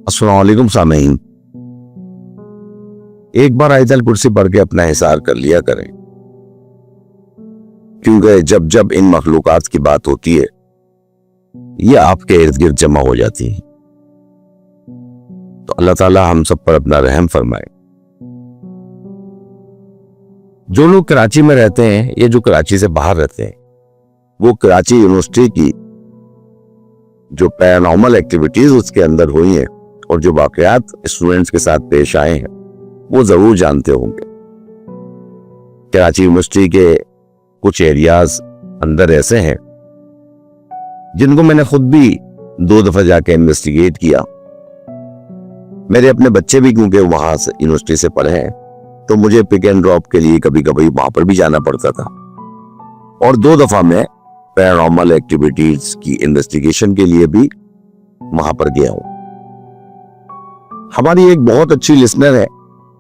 अस्सलाम वालेकुम सामीन। एक बार आयतल कुर्सी पढ़ के अपना हिसार कर लिया करें, क्योंकि जब जब इन मखलूकात की बात होती है ये आपके इर्द गिर्द जमा हो जाती है। तो अल्लाह ताला हम सब पर अपना रहम फरमाए। जो लोग कराची में रहते हैं, ये जो कराची से बाहर रहते हैं, वो कराची यूनिवर्सिटी की जो पैरानॉर्मल एक्टिविटीज उसके अंदर हुई हैं और जो वाकयात स्टूडेंट्स के साथ पेश आए हैं वो जरूर जानते होंगे। कराची यूनिवर्सिटी के कुछ एरियाज अंदर ऐसे हैं जिनको मैंने खुद भी 2 दफा जाके इन्वेस्टिगेट किया। मेरे अपने बच्चे भी क्योंकि वहां से यूनिवर्सिटी से पढ़े हैं, तो मुझे पिक एंड ड्रॉप के लिए कभी कभी वहां पर भी जाना पड़ता था। और 2 दफा मैं पैरानॉर्मल एक्टिविटीज की इन्वेस्टिगेशन के लिए भी वहां पर गया हूं। हमारी एक बहुत अच्छी लिसनर है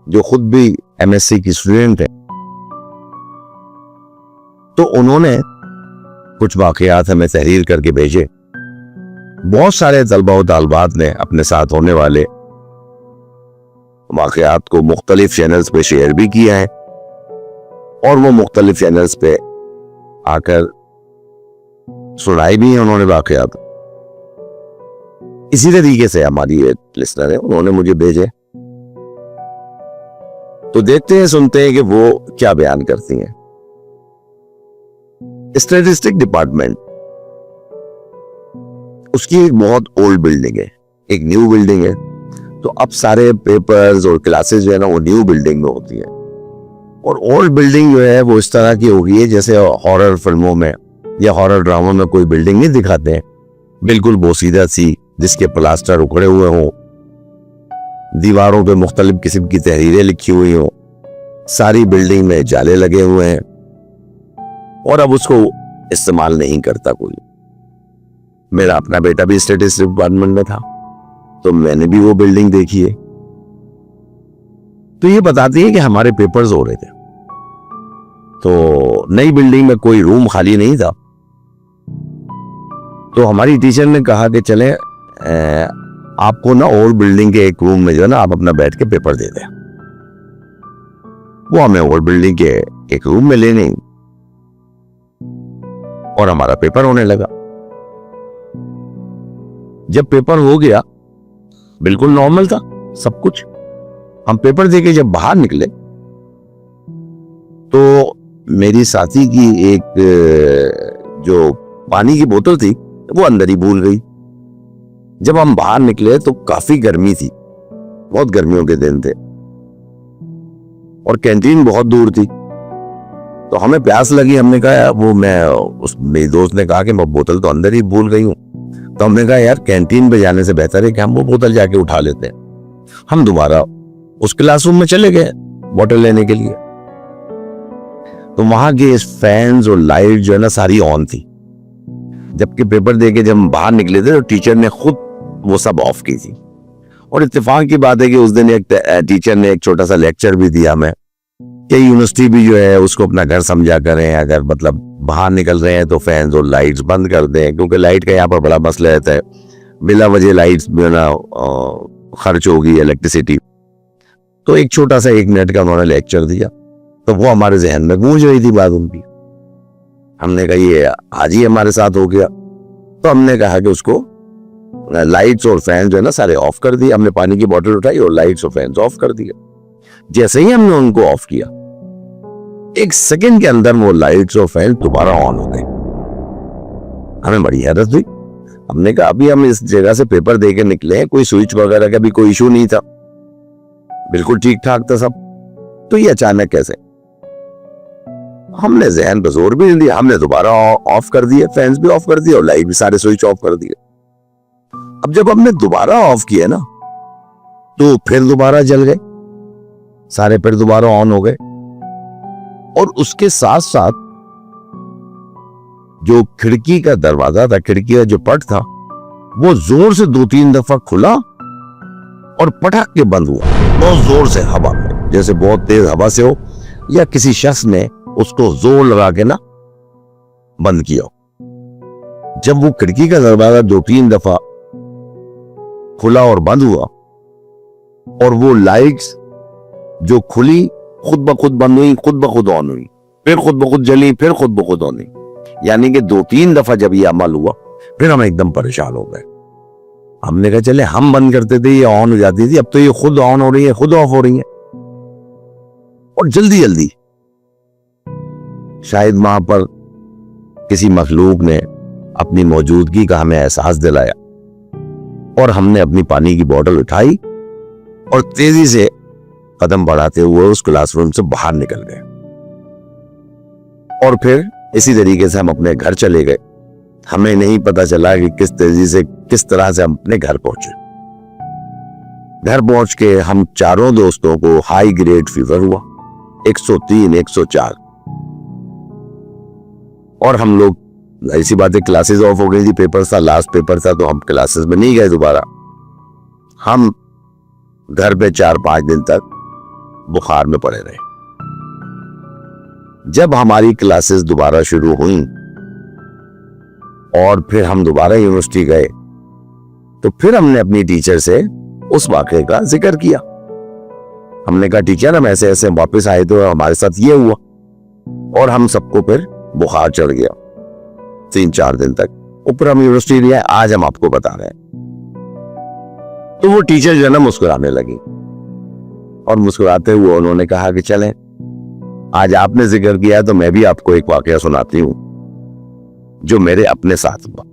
जो खुद भी एमएससी की स्टूडेंट है, तो उन्होंने कुछ वाकयात हमें तहरीर करके भेजे। बहुत सारे तलबा व तालबात ने अपने साथ होने वाले वाकयात को मुख्तलिफ चैनल्स पे शेयर भी किया है और वो मुख्तलिफ चैनल्स पे आकर सुनाई भी है उन्होंने वाकयात। इसी तरीके से हमारी एक लिस्नर है, उन्होंने मुझे भेजे, तो देखते हैं सुनते हैं कि वो क्या बयान करती हैं। स्टैटिस्टिक डिपार्टमेंट, उसकी एक बहुत ओल्ड बिल्डिंग है, एक न्यू बिल्डिंग है, तो अब सारे पेपर्स और क्लासेस जो है ना वो न्यू बिल्डिंग में होती है। और ओल्ड बिल्डिंग जो है वो इस तरह की हो गई है जैसे हॉरर फिल्मों में या हॉरर ड्रामा में कोई बिल्डिंग नहीं दिखाते हैं, बिल्कुल बोसीदा सी, जिसके प्लास्टर उखड़े हुए हों, दीवारों पे मुख्तलिफ किस्म की तहरीरें लिखी हुई हों, सारी बिल्डिंग में जाले लगे हुए हैं और अब उसको इस्तेमाल नहीं करता कोई। मेरा अपना बेटा भी स्टैटिस्टिक्स डिपार्टमेंट में था, तो मैंने भी वो बिल्डिंग देखी है। तो ये बताती है कि हमारे पेपर्स हो रहे थे, तो नई बिल्डिंग में कोई रूम खाली नहीं था, तो हमारी टीचर ने कहा कि चले आपको ना ओल्ड बिल्डिंग के एक रूम में जो है ना आप अपना बैठ के पेपर दे दें। वो हमें ओल्ड बिल्डिंग के एक रूम में ले गई और हमारा पेपर होने लगा। जब पेपर हो गया बिल्कुल नॉर्मल था सब कुछ। हम पेपर देके जब बाहर निकले तो मेरी साथी की एक जो पानी की बोतल थी वो अंदर ही भूल गई। जब हम बाहर निकले तो काफी गर्मी थी, बहुत गर्मियों के दिन थे और कैंटीन बहुत दूर थी, तो हमें प्यास लगी। हमने कहा वो मेरी दोस्त ने कहा कि मैं बोतल तो अंदर ही भूल गई हूं, तो हमने कहा यार कैंटीन पे जाने से बेहतर है कि हम वो बोतल जाके उठा लेते हैं। हम दोबारा उस क्लासरूम में चले गए बोतल लेने के लिए, तो वहां के फैंस और लाइट जो है ना सारी ऑन थी। जबकि पेपर देके जब हम बाहर निकले थे तो टीचर ने खुद वो सब ऑफ की थी। और इत्तेफाक की बात है कि उस दिन एक टीचर ने एक छोटा सा लेक्चर भी दिया हमें कि यूनिवर्सिटी भी जो है उसको अपना घर समझा करें, अगर मतलब बाहर निकल रहे हैं तो फैंस और लाइट्स बंद कर दें, क्योंकि लाइट का यहाँ पर बड़ा मसला रहता है, बिला वजह लाइट्स में ना खर्च होगी इलेक्ट्रिसिटी। तो एक छोटा सा 1 मिनट का उन्होंने लेक्चर दिया, तो वो हमारे जहन में गूंज रही थी बात उनकी। हमने कहा ये आज ही हमारे साथ हो गया, तो हमने कहा कि उसको लाइट्स और फैन जो है ना सारे ऑफ कर दिए। हमने पानी की बोतल उठाई और लाइट्स और फैन ऑफ कर दिए। जैसे ही हमने उनको ऑफ किया 1 सेकंड के अंदर वो लाइट्स और फैन दोबारा ऑन हो गए। हमें बड़ी हैरत हुई। हमने कहा अभी हम इस जगह से पेपर देके निकले हैं, कोई स्विच वगैरह का भी कोई इशू नहीं था, बिल्कुल ठीक ठाक था सब, तो ये अचानक कैसे? हमने जहन पर जोर भी नहीं दिया, हमने दोबारा ऑफ कर दिए, फैंस भी ऑफ कर दिए और लाइट भी सारे स्विच ऑफ कर दिए। अब जब हमने दोबारा ऑफ किया ना तो फिर दोबारा जल गए सारे, फिर दोबारा ऑन हो गए। और उसके साथ साथ जो खिड़की का दरवाजा था, खिड़की का जो पट था, वो जोर से 2-3 दफा खुला और पटक के बंद हुआ, बहुत जोर से हवा में, जैसे बहुत तेज हवा से हो या किसी शख्स ने उसको जोर लगा के ना बंद किया। जब वो खिड़की का दरवाजा 2-3 दफा खुला और बंद हुआ और वो लाइट्स जो खुली खुद ब खुद बंद हुई, खुद ब खुद ऑन हुई, फिर खुद ब खुद जली, फिर खुद ब खुद ऑन हुई, यानी कि 2-3 दफा जब ये अमल हुआ फिर हम एकदम परेशान हो गए। हमने कहा चले हम बंद करते थे ये ऑन हो जाती थी, अब तो ये खुद ऑन हो रही है, खुद ऑफ हो रही है और जल्दी जल्दी। शायद वहां पर किसी मखलूक ने अपनी मौजूदगी का हमें एहसास दिलाया और हमने अपनी पानी की बोतल उठाई और तेजी से कदम बढ़ाते हुए उस क्लासरूम से बाहर निकल गए और फिर इसी तरीके से हम अपने घर चले गए। हमें नहीं पता चला कि किस तेजी से किस तरह से हम अपने घर पहुंचे। घर पहुंच के हम चारों दोस्तों को हाई ग्रेड फीवर हुआ, 103, 104, और हम लोग ऐसी बातें, क्लासेस ऑफ हो गई थी, पेपर था, लास्ट पेपर था, तो हम क्लासेस में नहीं गए दोबारा। हम घर पे 4-5 दिन तक बुखार में पड़े रहे। जब हमारी क्लासेस दोबारा शुरू हुई और फिर हम दोबारा यूनिवर्सिटी गए तो फिर हमने अपनी टीचर से उस वाकये का जिक्र किया। हमने कहा टीचर हम ऐसे ऐसे वापस आए तो हमारे साथ ये हुआ, और हम सबको फिर बुखार चढ़ गया 3-4 दिन तक। ऊपर हम यूनिवर्सिटी नहीं आए, आज हम आपको बता रहे हैं। तो वो टीचर जो है ना मुस्कुराने लगी और मुस्कुराते हुए उन्होंने कहा कि चलें आज आपने जिक्र किया तो मैं भी आपको एक वाकया सुनाती हूं जो मेरे अपने साथ हुआ।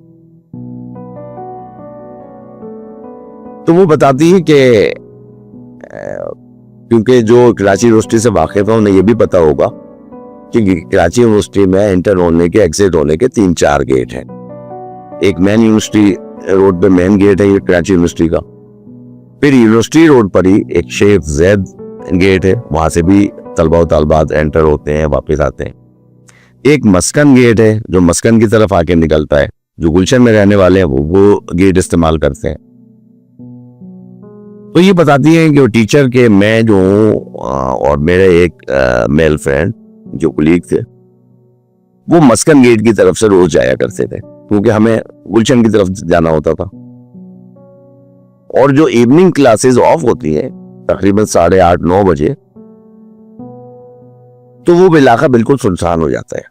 तो वो बताती है कि क्योंकि जो कराची यूनिवर्सिटी से वाकिफ है उन्हें यह भी पता होगा कि कराची यूनिवर्सिटी में एंटर होने के, एग्जिट होने के 3-4 गेट हैं। एक मेन यूनिवर्सिटी रोड पे मेन गेट है ये कराची यूनिवर्सिटी का, फिर यूनिवर्सिटी रोड पर ही एक शेख जैद गेट है, वहां से भी तलबा व तालबात एंटर होते हैं, वापस आते हैं। एक मस्कन गेट है जो मस्कन की तरफ आके निकलता है, जो गुलशन में रहने वाले हैं वो गेट इस्तेमाल करते हैं। तो ये बताती हैं कि वो टीचर के मैं जो हूँ और मेरे एक मेल फ्रेंड जो कुलीग थे वो मस्कन गेट की तरफ से रोज जाया करते थे क्योंकि हमें गुलशन की तरफ जाना होता था। और जो इवनिंग क्लासेस ऑफ होती हैं तकरीबन 8:30-9 बजे, तो वो इलाका बिल्कुल सुनसान हो जाता है।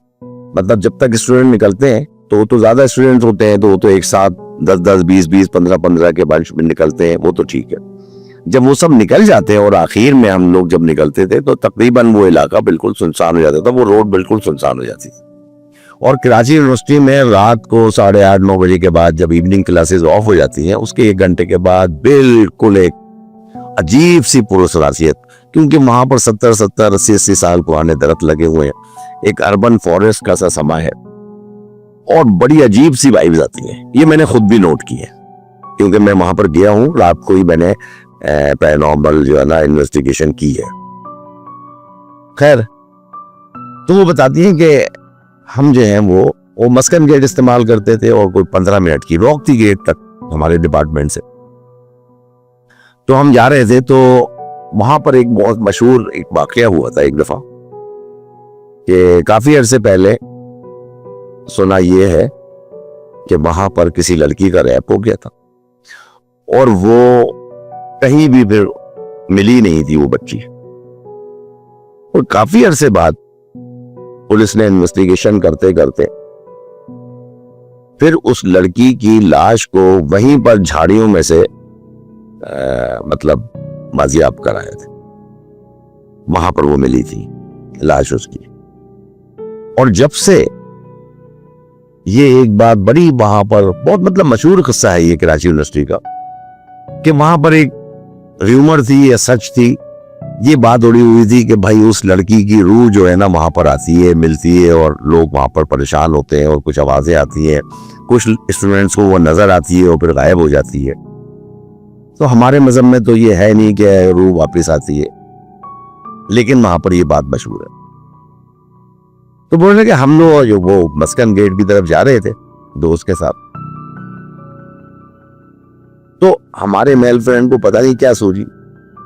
मतलब जब तक स्टूडेंट निकलते हैं तो ज्यादा स्टूडेंट होते हैं, तो वो तो एक साथ 10-10, 20-20, 15-15 के बंच में निकलते हैं, वो तो ठीक है। जब वो सब निकल जाते हैं और आखिर में हम लोग जब निकलते थे तो तकरीबन वो इलाका बिल्कुल सुनसान हो जाता था, वो रोड बिल्कुल सुनसान हो जाती थी। और कराची यूनिवर्सिटी में रात को 8:30-9 बजे के बाद जब इवनिंग क्लासेस ऑफ हो जाती हैं उसके 1 घंटे के बाद बिल्कुल एक अजीब सी पुरसरासियत, क्योंकि वहां पर 70-70, 80-80 साल पुराने दरख्त लगे हुए हैं, एक अर्बन फॉरेस्ट का सा समा है और बड़ी अजीब सी वाइब्स आती हैं। ये मैंने खुद भी नोट की है क्योंकि मैं वहां पर गया हूँ, रात को ही मैंने पैरानॉर्मल जो है ना इन्वेस्टिगेशन की है। खैर, तो वो बताती हैं कि हम जो हैं वो मस्कन गेट इस्तेमाल करते थे और कोई 15 मिनट की वॉक थी गेट तक हमारे डिपार्टमेंट से। तो हम जा रहे थे तो वहां पर एक बहुत मशहूर एक वाकया हुआ था एक दफा कि काफी अरसे पहले सुना ये है कि वहां पर किसी लड़की का रैप हो गया था और वो कहीं भी फिर मिली नहीं थी वो बच्ची। और काफी अरसे बाद पुलिस ने इन्वेस्टिगेशन करते करते फिर उस लड़की की लाश को वहीं पर झाड़ियों में से मतलब बाजियाब कराए थे। वहां पर वो मिली थी लाश उसकी। और जब से ये एक बात बड़ी वहां पर बहुत मतलब मशहूर किस्सा है ये कराची यूनिवर्सिटी का कि वहां पर एक र्यूमर थी या सच थी, ये बात उड़ी हुई थी कि भाई उस लड़की की रूह जो है ना वहां पर आती है, मिलती है और लोग वहां पर परेशान होते हैं और कुछ आवाजें आती हैं, कुछ स्टूडेंट्स को वो नजर आती है और फिर गायब हो जाती है। तो हमारे मजहब में तो ये है नहीं कि रूह वापस आती है, लेकिन वहां पर ये बात मशहूर है। तो बोल रहे कि हम लोग जो वो मस्कन गेट की तरफ जा रहे थे दोस्त के साथ, तो हमारे मेल फ्रेंड को पता नहीं क्या सूझी,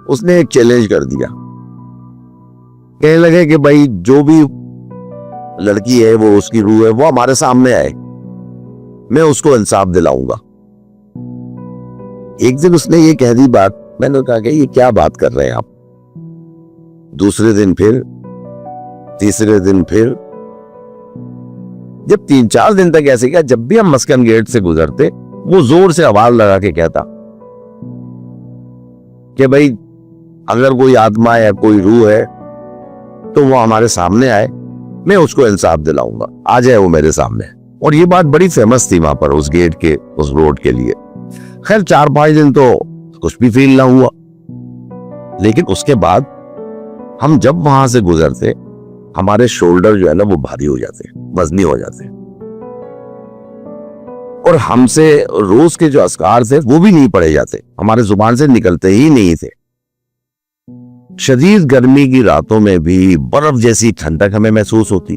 उसने एक चैलेंज कर दिया। कहने लगे कि भाई जो भी लड़की है, वो उसकी रूह है, वो हमारे सामने आए, मैं उसको इंसाफ दिलाऊंगा। एक दिन उसने ये कह दी बात, मैंने कहा कि ये क्या बात कर रहे हैं आप। दूसरे दिन फिर, तीसरे दिन फिर, जब 3-4 दिन तक ऐसे किया, जब भी हम मस्कन गेट से गुजरते वो जोर से आवाज लगा के कहता कि भाई अगर कोई आत्मा या कोई रूह है तो वो हमारे सामने आए, मैं उसको इंसाफ दिलाऊंगा, आ जाए वो मेरे सामने। और ये बात बड़ी फेमस थी वहां पर, उस गेट के, उस रोड के लिए। खैर 4-5 दिन तो कुछ भी फील ना हुआ, लेकिन उसके बाद हम जब वहां से गुजरते हमारे शोल्डर जो है ना वो भारी हो जाते, वजनी हो जाते, और हमसे रोज के जो अस्कार थे वो भी नहीं पढ़े जाते, हमारे जुबान से निकलते ही नहीं थे। शदीद गर्मी की रातों में भी बर्फ जैसी ठंडक हमें महसूस होती,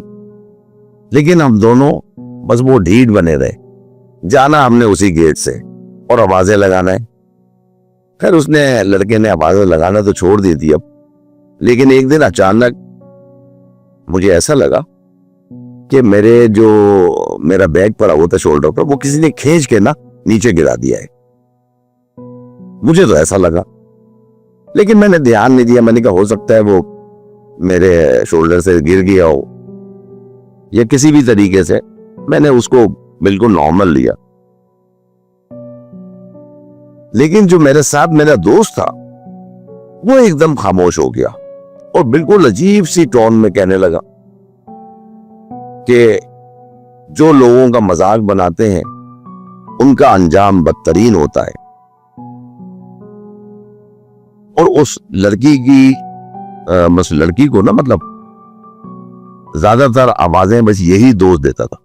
लेकिन हम दोनों बस वो ढीठ बने रहे, जाना हमने उसी गेट से और आवाजें लगाना है। खैर उसने, लड़के ने आवाजें लगाना तो छोड़ दी थी अब, लेकिन एक दिन अचानक मुझे ऐसा लगा कि मेरा बैग पड़ा हुआ था शोल्डर पर, वो किसी ने खींच के ना नीचे गिरा दिया है। मुझे तो ऐसा लगा, लेकिन मैंने ध्यान नहीं दिया। मैंने कहा हो सकता है वो मेरे शोल्डर से गिर गया हो, या किसी भी तरीके से मैंने उसको बिल्कुल नॉर्मल लिया। लेकिन जो मेरे साथ मेरा दोस्त था वो एकदम खामोश हो गया और बिल्कुल अजीब सी टोन में कहने लगा कि जो लोगों का मजाक बनाते हैं उनका अंजाम बदतरीन होता है। और उस लड़की की बस लड़की को ना, मतलब ज्यादातर आवाजें बस यही दोस्त देता था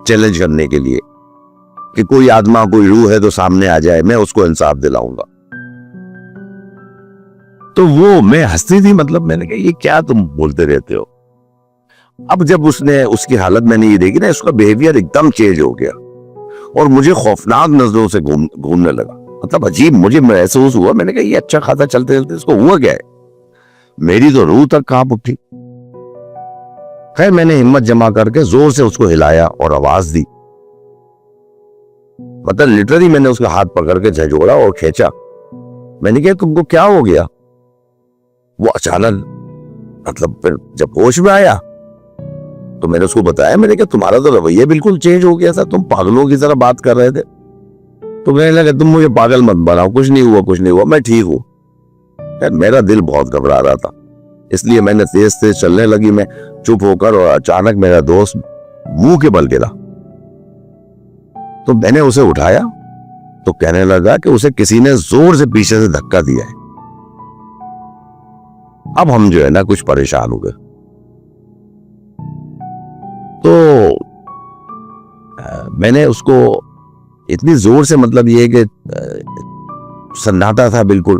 चैलेंज करने के लिए कि कोई आत्मा, कोई रूह है तो सामने आ जाए, मैं उसको इंसाफ दिलाऊंगा। तो वो, मैं हंसती थी, मतलब मैंने कहा ये क्या तुम बोलते रहते हो। अब जब उसने, उसकी हालत मैंने ये देखी ना, उसका बिहेवियर एकदम चेंज हो गया और मुझे खौफनाक नजरों से घूमने लगा। मतलब अजीब मुझे महसूस हुआ। मैंने कहा ये अच्छा खासा चलते चलते इसको हुआ क्या है। मेरी तो रूह तक कांप उठी। खैर मैंने हिम्मत जमा करके जोर से उसको हिलाया और आवाज दी, मतलब लिटरली मैंने उसका हाथ पकड़ के झंझोड़ा और खींचा। मैंने कहा तुमको क्या हो गया। वो अचानक, मतलब फिर जब होश में आया तो मैंने उसको बताया, मैंने कहा तुम्हारा तो रवैया बिल्कुल चेंज हो गया था, तुम पागलों की तरह बात कर रहे थे। तो मैंने लगा तुम मुझे पागल मत बनाओ, कुछ नहीं हुआ, कुछ नहीं हुआ, मैं ठीक हूं। मेरा दिल बहुत घबरा रहा था, इसलिए मैंने तेज तेज चलने लगी मैं चुप होकर, और अचानक मेरा दोस्त मुंह के बल गिरा। तो मैंने उसे उठाया तो कहने लगा कि उसे किसी ने जोर से पीछे से धक्का दिया है। अब हम जो है ना कुछ परेशान हो गए। तो मैंने उसको इतनी जोर से, मतलब ये कि सन्नाटा था बिल्कुल,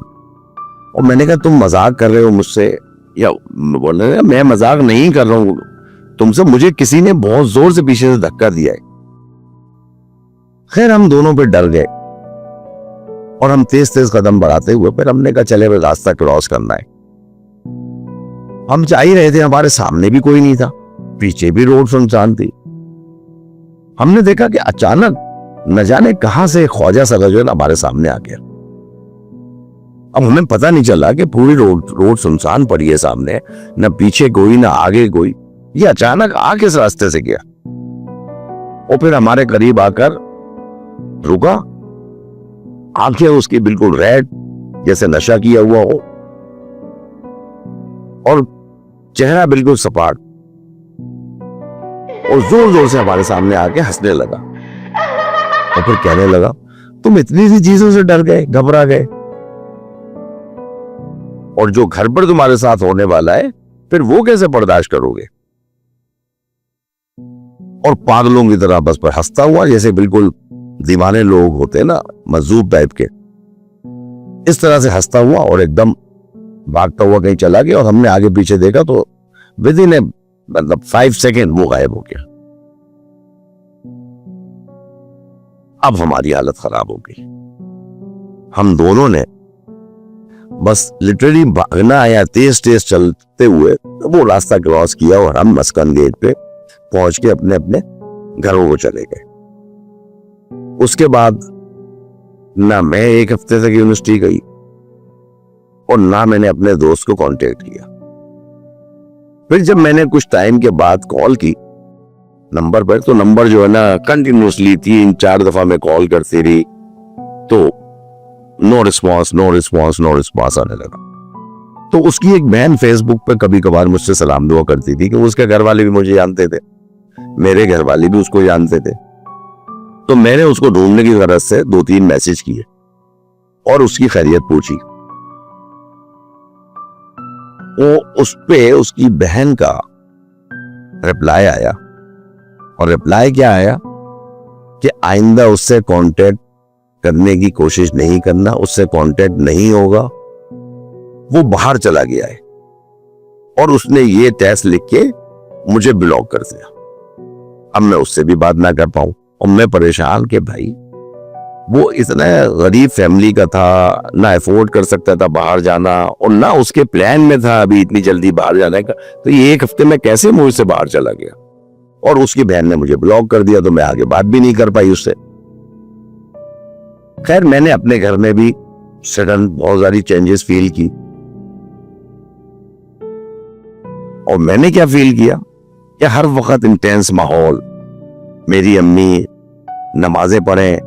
और मैंने कहा तुम मजाक कर रहे हो मुझसे, या बोल रहे मैं मजाक नहीं कर रहा हूं तुमसे, मुझे किसी ने बहुत जोर से पीछे से धक्का दिया है। खैर हम दोनों पे डर गए और हम तेज तेज कदम बढ़ाते हुए फिर हमने कहा चले भाई रास्ता क्रॉस करना है। हम जा ही रहे थे, हमारे सामने भी कोई नहीं था, पीछे भी रोड सुनसान थी। हमने देखा कि अचानक न जाने कहां से ख्वाजा सा जो है ना हमारे सामने आ गया। अब हमें पता नहीं चला कि पूरी रोड सुनसान पड़ी है सामने, न पीछे कोई न आगे कोई, ये अचानक आ किस रास्ते से गया। और फिर हमारे करीब आकर रुका, आंखें उसकी बिल्कुल रेड जैसे नशा किया हुआ हो, और चेहरा बिल्कुल सपाट, और जोर जोर से हमारे सामने आके हंसने लगा। और फिर कहने लगा तुम इतनी सी चीजों से डर गए, घबरा गए, और जो घर पर तुम्हारे साथ होने वाला है फिर वो कैसे बर्दाश्त करोगे। और पागलों की तरह बस पर हंसता हुआ, जैसे बिल्कुल दीवाने लोग होते हैं ना, मजूब टाइप के, इस तरह से हंसता हुआ और एकदम भागता हुआ कहीं चला गया। और हमने आगे पीछे देखा तो विद इन मतलब 5 सेकेंड वो गायब हो गया। अब हमारी हालत खराब हो गई। हम दोनों ने बस लिटरली भागना आया तेज तेज चलते हुए, तो वो रास्ता क्रॉस किया और हम मस्कन गेट पे पहुंच के अपने अपने घरों को चले गए। उसके बाद ना मैं एक हफ्ते तक यूनिवर्सिटी गई और ना मैंने अपने दोस्त को कांटेक्ट किया। फिर जब मैंने कुछ टाइम के बाद कॉल की नंबर पर, तो नंबर जो है ना कंटिन्यूसली 3-4 दफा मैं कॉल करती रही, तो no response no response no response आने लगा। तो उसकी एक बहन फेसबुक पे कभी कभार मुझसे सलाम दुआ करती थी कि उसके घर वाले भी मुझे जानते थे, मेरे घर वाले भी उसको जानते थे। तो मैंने उसको ढूंढने की गरज से 2-3 मैसेज किए और उसकी खैरियत पूछी। वो उस पे उसकी बहन का रिप्लाई आया, और रिप्लाई क्या आया कि आइंदा उससे कांटेक्ट करने की कोशिश नहीं करना, उससे कांटेक्ट नहीं होगा, वो बाहर चला गया है। और उसने ये टेक्स्ट लिख के मुझे ब्लॉक कर दिया। अब मैं उससे भी बात ना कर पाऊं, और मैं परेशान कि भाई वो इतना गरीब फैमिली का था, ना अफोर्ड कर सकता था बाहर जाना, और ना उसके प्लान में था अभी इतनी जल्दी बाहर जाने का। तो ये एक हफ्ते में कैसे मुझ से बाहर चला गया, और उसकी बहन ने मुझे ब्लॉक कर दिया, तो मैं आगे बात भी नहीं कर पाई उससे। खैर मैंने अपने घर में भी सडन बहुत सारी चेंजेस फील की, और मैंने क्या फील किया कि हर वक्त इंटेंस माहौल। मेरी अम्मी नमाजें पढ़े,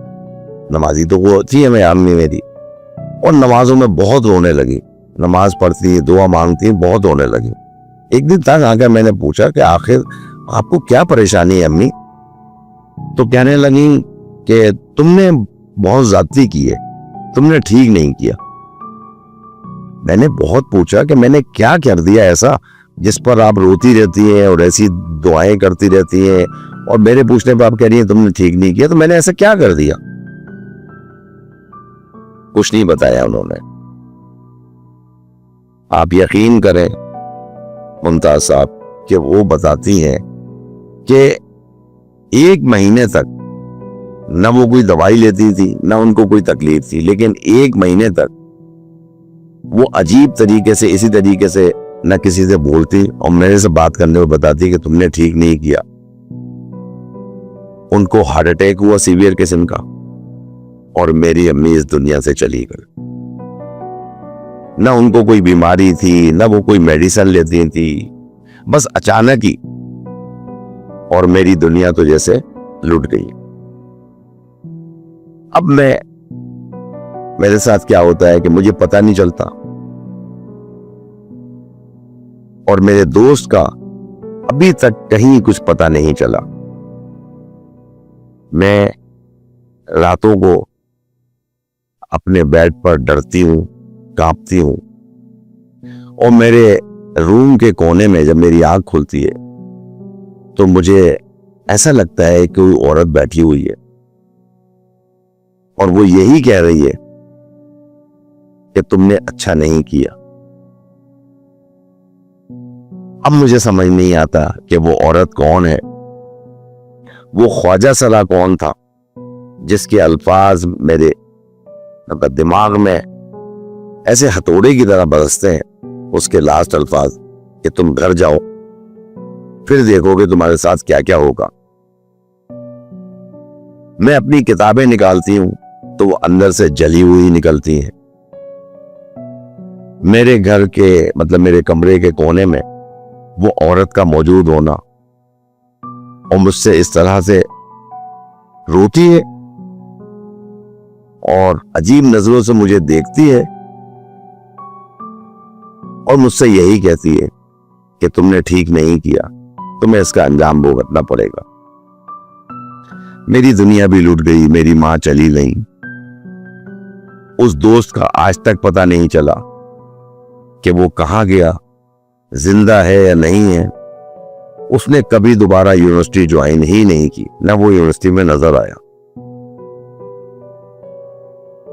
नमाजी तो वो थी हमें अम्मी मेरी, और नमाजों में बहुत रोने लगी, नमाज पढ़ती दुआ मांगती बहुत रोने लगी। एक दिन तक आकर मैंने पूछा कि आखिर आपको क्या परेशानी है अम्मी? तो कहने लगी कि तुमने बहुत ज्यादती की है, तुमने ठीक नहीं किया। मैंने बहुत पूछा कि मैंने क्या कर दिया ऐसा जिस पर आप रोती रहती हैं और ऐसी दुआएं करती रहती हैं, और मेरे पूछने पर आप कह रही हैं तुमने ठीक नहीं किया? तो मैंने ऐसा क्या कर दिया? कुछ नहीं बताया उन्होंने। आप यकीन करें मुमताज साहब कि वो बताती हैं कि 1 महीने तक न वो कोई दवाई लेती थी, न उनको कोई तकलीफ थी, लेकिन 1 महीने तक वो अजीब तरीके से इसी तरीके से न किसी से बोलती और मेरे से बात करने में बताती कि तुमने ठीक नहीं किया। उनको हार्ट अटैक हुआ सीवियर किस्म का, और मेरी अम्मी इस दुनिया से चली गई। ना उनको कोई बीमारी थी, ना वो कोई मेडिसिन लेती थी, बस अचानक ही, और मेरी दुनिया तो जैसे लुट गई। अब मेरे साथ क्या होता है कि मुझे पता नहीं चलता, और मेरे दोस्त का अभी तक कहीं कुछ पता नहीं चला। मैं रातों को अपने बेड पर डरती हूं, कांपती हूं, और मेरे रूम के कोने में जब मेरी आंख खुलती है तो मुझे ऐसा लगता है कि कोई औरत बैठी हुई है, और वो यही कह रही है कि तुमने अच्छा नहीं किया। अब मुझे समझ नहीं आता कि वो औरत कौन है, वो ख्वाजा सरा कौन था जिसके अल्फाज मेरे दिमाग में ऐसे हथौड़े की तरह बरसते हैं। उसके लास्ट अल्फाज कि तुम घर जाओ, फिर देखोगे तुम्हारे साथ क्या क्या होगा। मैं अपनी किताबें निकालती हूं तो वो अंदर से जली हुई निकलती हैं। मेरे घर के मेरे कमरे के कोने में वो औरत का मौजूद होना, और मुझसे इस तरह से रोती है और अजीब नजरों से मुझे देखती है, और मुझसे यही कहती है कि तुमने ठीक नहीं किया, तुम्हें इसका अंजाम भुगतना पड़ेगा। मेरी दुनिया भी लुट गई, मेरी मां चली गई। उस दोस्त का आज तक पता नहीं चला कि वो कहां गया, जिंदा है या नहीं है। उसने कभी दोबारा यूनिवर्सिटी ज्वाइन ही नहीं की, ना वो यूनिवर्सिटी में नजर आया।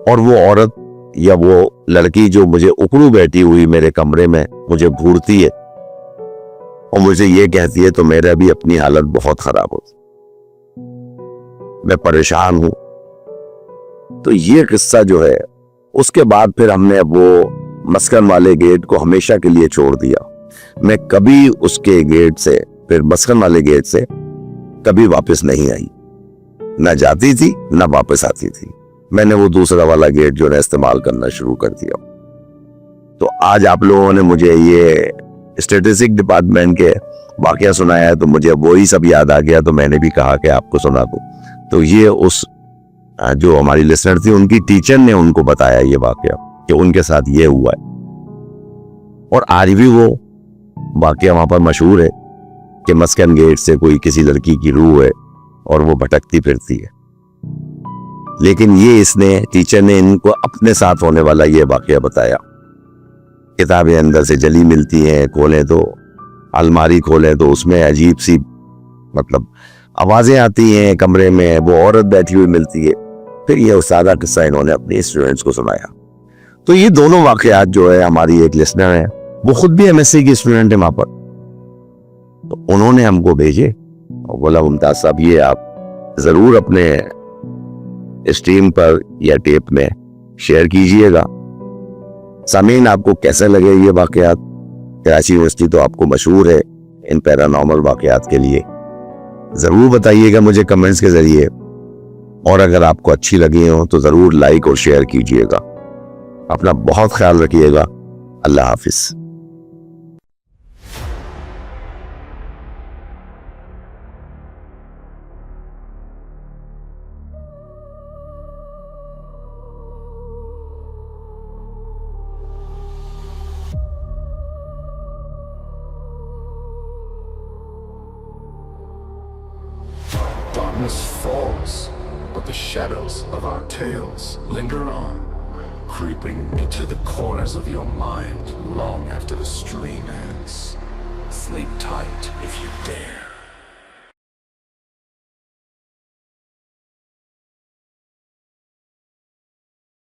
और वो औरत या वो लड़की जो मुझे उकड़ू बैठी हुई मेरे कमरे में मुझे घूरती है और मुझे ये कहती है तो मेरा भी अपनी हालत बहुत खराब होती, मैं परेशान हूं। तो ये किस्सा जो है, उसके बाद फिर हमने वो मस्कन वाले गेट को हमेशा के लिए छोड़ दिया। मैं कभी उसके गेट से, फिर मस्कन वाले गेट से कभी वापस नहीं आई, ना जाती थी ना वापस आती थी। मैंने वो दूसरा वाला गेट जो है इस्तेमाल करना शुरू कर दिया। तो आज आप लोगों ने मुझे ये स्टैटिस्टिक डिपार्टमेंट के वाकया सुनाया है, तो मुझे वही सब याद आ गया, तो मैंने भी कहा कि आपको सुना दूं। तो ये उस जो हमारी लिसनर थी, उनकी टीचर ने उनको बताया ये वाकया कि उनके साथ ये हुआ है, और आज भी वो वाकया वहां पर मशहूर है कि मस्कन गेट से कोई किसी लड़की की रूह है और वो भटकती फिरती है। लेकिन ये इसने, टीचर ने इनको अपने साथ होने वाला ये वाकया बताया। किताबें अंदर से जली मिलती हैं, खोलें तो अलमारी खोलें तो उसमें अजीब सी मतलब आवाजें आती हैं, कमरे में वो औरत बैठी हुई मिलती है। फिर ये सादा किस्सा इन्होंने अपने स्टूडेंट्स को सुनाया। तो ये दोनों वाकयात जो है, हमारी एक लिसनर है, वो खुद भी एमएससी की स्टूडेंट है वहां पर, तो उन्होंने हमको भेजे और बोला मुमताज साहब ये आप जरूर अपने स्ट्रीम पर या टेप में शेयर कीजिएगा। सामीन आपको कैसे लगे ये वाकयात? कराची यूनिवर्सिटी तो आपको मशहूर है इन पैरानॉर्मल वाकयात के लिए। जरूर बताइएगा मुझे कमेंट्स के जरिए, और अगर आपको अच्छी लगी हो तो जरूर लाइक और शेयर कीजिएगा। अपना बहुत ख्याल रखिएगा। अल्लाह हाफिज। Darkness falls, but the shadows of our tales linger on, creeping into the corners of your mind long after the stream ends. Sleep tight if you dare.